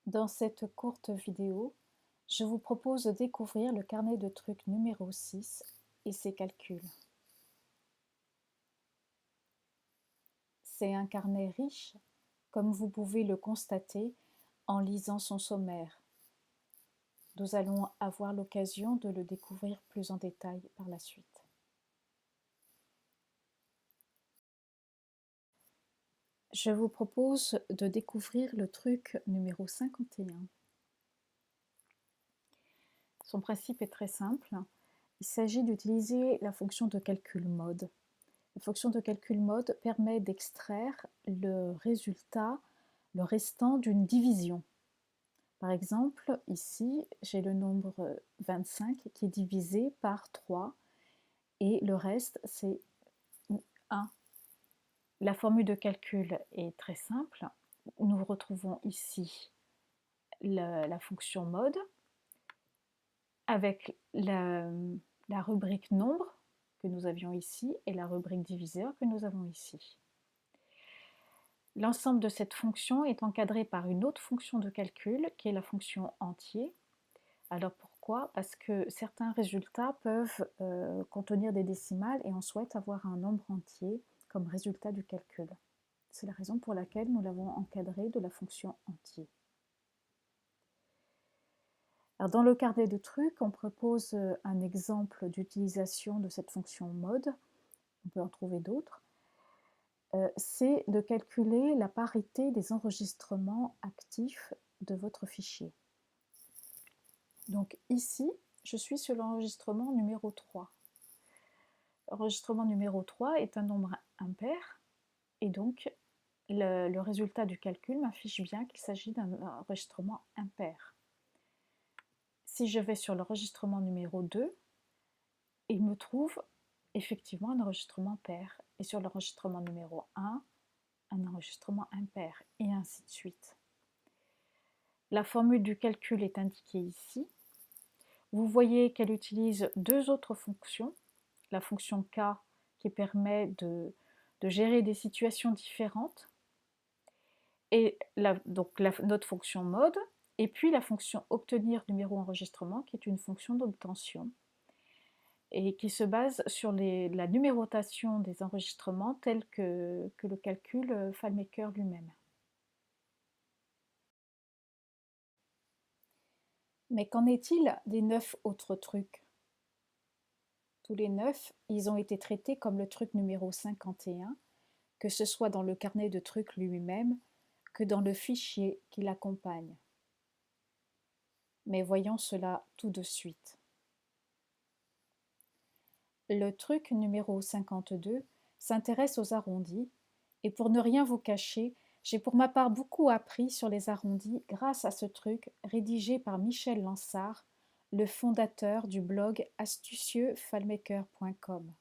Dans cette courte vidéo, je vous propose de découvrir le carnet de trucs numéro 6 et ses calculs. C'est un carnet riche, comme vous pouvez le constater en lisant son sommaire. Nous allons avoir l'occasion de le découvrir plus en détail par la suite. Je vous propose de découvrir le truc numéro 51. Son principe est très simple. Il s'agit d'utiliser la fonction de calcul mode. La fonction de calcul mode permet d'extraire le résultat, le restant d'une division. Par exemple, ici, j'ai le nombre 25 qui est divisé par 3 et le reste, c'est 1. La formule de calcul est très simple. Nous retrouvons ici la fonction mode avec la rubrique nombre que nous avions ici et la rubrique diviseur que nous avons ici. L'ensemble de cette fonction est encadré par une autre fonction de calcul qui est la fonction entier. Alors pourquoi? Parce que certains résultats peuvent contenir des décimales et on souhaite avoir un nombre entier comme résultat du calcul. C'est la raison pour laquelle nous l'avons encadré de la fonction entier. Alors dans le carnet de trucs, on propose un exemple d'utilisation de cette fonction mode. On peut en trouver d'autres. C'est de calculer la parité des enregistrements actifs de votre fichier. Donc ici, je suis sur l'enregistrement numéro 3. L'enregistrement numéro 3 est un nombre impair et donc le résultat du calcul m'affiche bien qu'il s'agit d'un enregistrement impair. Si je vais sur l'enregistrement numéro 2, il me trouve effectivement un enregistrement pair. Et sur l'enregistrement numéro 1, un enregistrement impair, et ainsi de suite. La formule du calcul est indiquée ici. Vous voyez qu'elle utilise deux autres fonctions. La fonction K qui permet de gérer des situations différentes, et notre fonction mode, et puis la fonction obtenir numéro enregistrement qui est une fonction d'obtention et qui se base sur la numérotation des enregistrements tels que le calcule FileMaker lui-même. Mais qu'en est-il des 9 autres trucs? Tous les 9, ils ont été traités comme le truc numéro 51, que ce soit dans le carnet de trucs lui-même que dans le fichier qui l'accompagne. Mais voyons cela tout de suite. Le truc numéro 52 s'intéresse aux arrondis, et pour ne rien vous cacher, j'ai pour ma part beaucoup appris sur les arrondis grâce à ce truc rédigé par Michel Lansart, le fondateur du blog astucieuxfilemaker.com.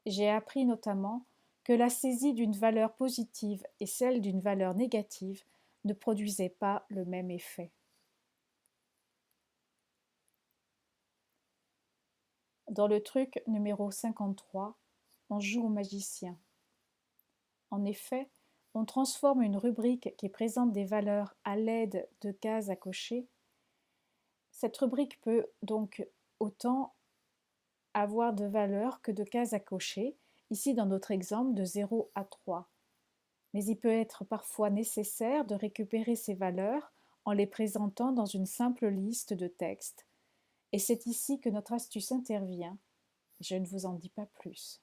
J'ai appris notamment que la saisie d'une valeur positive et celle d'une valeur négative ne produisaient pas le même effet. Dans le truc numéro 53, on joue au magicien. En effet, on transforme une rubrique qui présente des valeurs à l'aide de cases à cocher. Cette rubrique peut donc autant avoir de valeurs que de cases à cocher, ici dans notre exemple de 0 à 3. Mais il peut être parfois nécessaire de récupérer ces valeurs en les présentant dans une simple liste de texte. Et c'est ici que notre astuce intervient. Je ne vous en dis pas plus.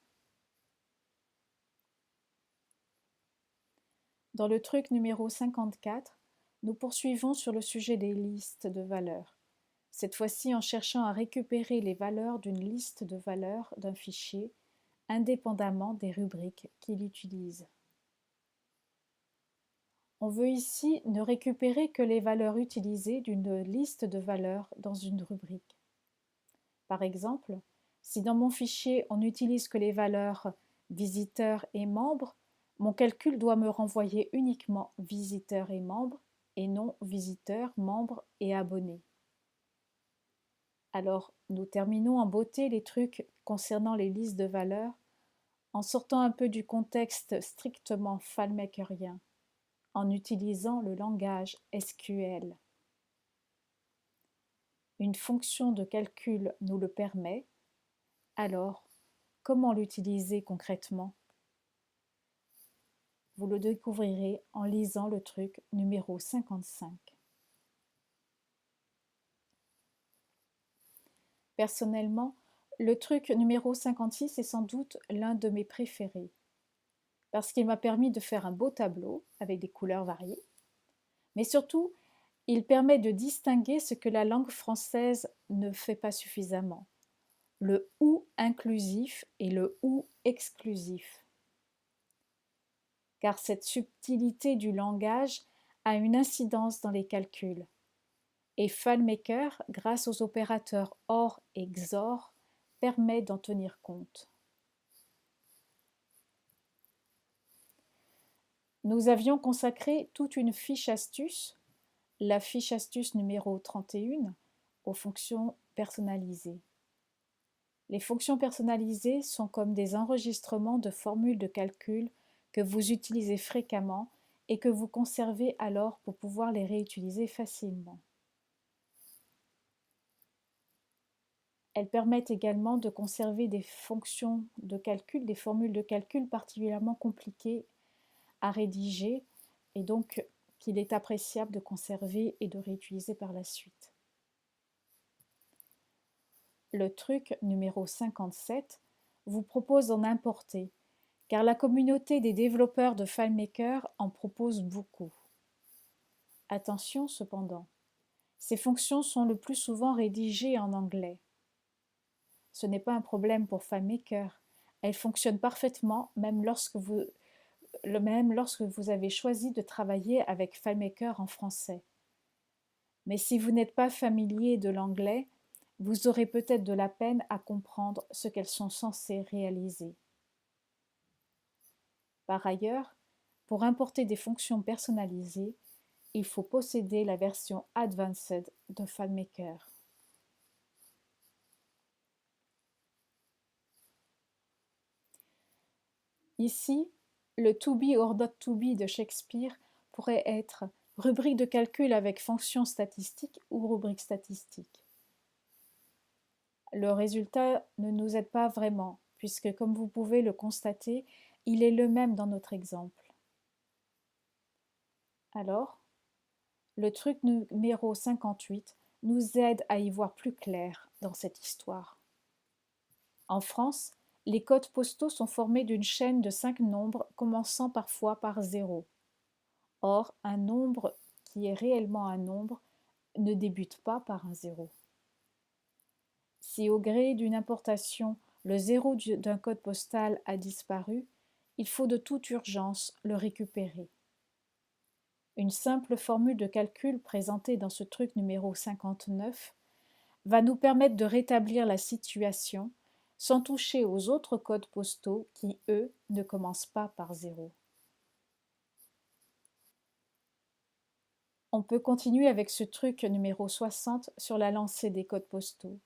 Dans le truc numéro 54, nous poursuivons sur le sujet des listes de valeurs. Cette fois-ci en cherchant à récupérer les valeurs d'une liste de valeurs d'un fichier, indépendamment des rubriques qu'il utilise. On veut ici ne récupérer que les valeurs utilisées d'une liste de valeurs dans une rubrique. Par exemple, si dans mon fichier on n'utilise que les valeurs visiteurs et membres, mon calcul doit me renvoyer uniquement visiteurs et membres et non visiteurs, membres et abonnés. Alors, nous terminons en beauté les trucs concernant les listes de valeurs en sortant un peu du contexte strictement FileMakerien. en utilisant le langage SQL. Une fonction de calcul nous le permet, alors comment l'utiliser concrètement? Vous le découvrirez en lisant le truc numéro 55. Personnellement, le truc numéro 56 est sans doute l'un de mes préférés, parce qu'il m'a permis de faire un beau tableau avec des couleurs variées, mais surtout, il permet de distinguer ce que la langue française ne fait pas suffisamment, le « ou » inclusif et le « ou » exclusif. Car cette subtilité du langage a une incidence dans les calculs. Et FileMaker, grâce aux opérateurs OR et XOR, permet d'en tenir compte. Nous avions consacré toute une fiche astuce, la fiche astuce numéro 31, aux fonctions personnalisées. Les fonctions personnalisées sont comme des enregistrements de formules de calcul que vous utilisez fréquemment et que vous conservez alors pour pouvoir les réutiliser facilement. Elles permettent également de conserver des fonctions de calcul, des formules de calcul particulièrement compliquées à rédiger et donc qu'il est appréciable de conserver et de réutiliser par la suite. Le truc numéro 57 vous propose d'en importer, car la communauté des développeurs de FileMaker en propose beaucoup. Attention cependant, ces fonctions sont le plus souvent rédigées en anglais. Ce n'est pas un problème pour FileMaker, elles fonctionnent parfaitement même lorsque vous avez choisi de travailler avec FileMaker en français. Mais si vous n'êtes pas familier de l'anglais, vous aurez peut-être de la peine à comprendre ce qu'elles sont censées réaliser. Par ailleurs, pour importer des fonctions personnalisées, il faut posséder la version Advanced de FileMaker. Ici, le to be or not to be de Shakespeare pourrait être rubrique de calcul avec fonction statistique ou rubrique statistique. Le résultat ne nous aide pas vraiment, puisque comme vous pouvez le constater, il est le même dans notre exemple. Alors, le truc numéro 58 nous aide à y voir plus clair dans cette histoire. En France, les codes postaux sont formés d'une chaîne de 5 nombres commençant parfois par 0. Or, un nombre qui est réellement un nombre ne débute pas par un 0. Si au gré d'une importation, le 0 d'un code postal a disparu, il faut de toute urgence le récupérer. Une simple formule de calcul présentée dans ce truc numéro 59 va nous permettre de rétablir la situation sans toucher aux autres codes postaux qui, eux, ne commencent pas par 0. On peut continuer avec ce truc numéro 60 sur la lancée des codes postaux.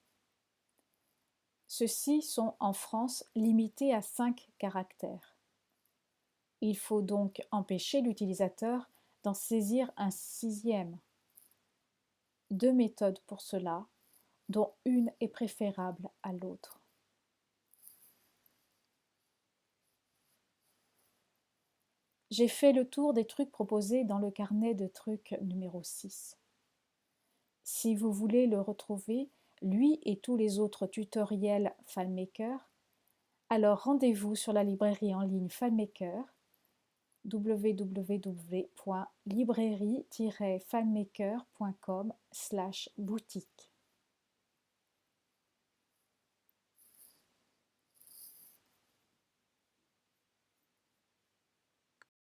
Ceux-ci sont en France limités à 5 caractères. Il faut donc empêcher l'utilisateur d'en saisir un 6e. 2 méthodes pour cela, dont une est préférable à l'autre. J'ai fait le tour des trucs proposés dans le carnet de trucs numéro 6. Si vous voulez le retrouver, lui et tous les autres tutoriels FileMaker, alors rendez-vous sur la librairie en ligne FileMaker www.librairie-filemaker.com/boutique.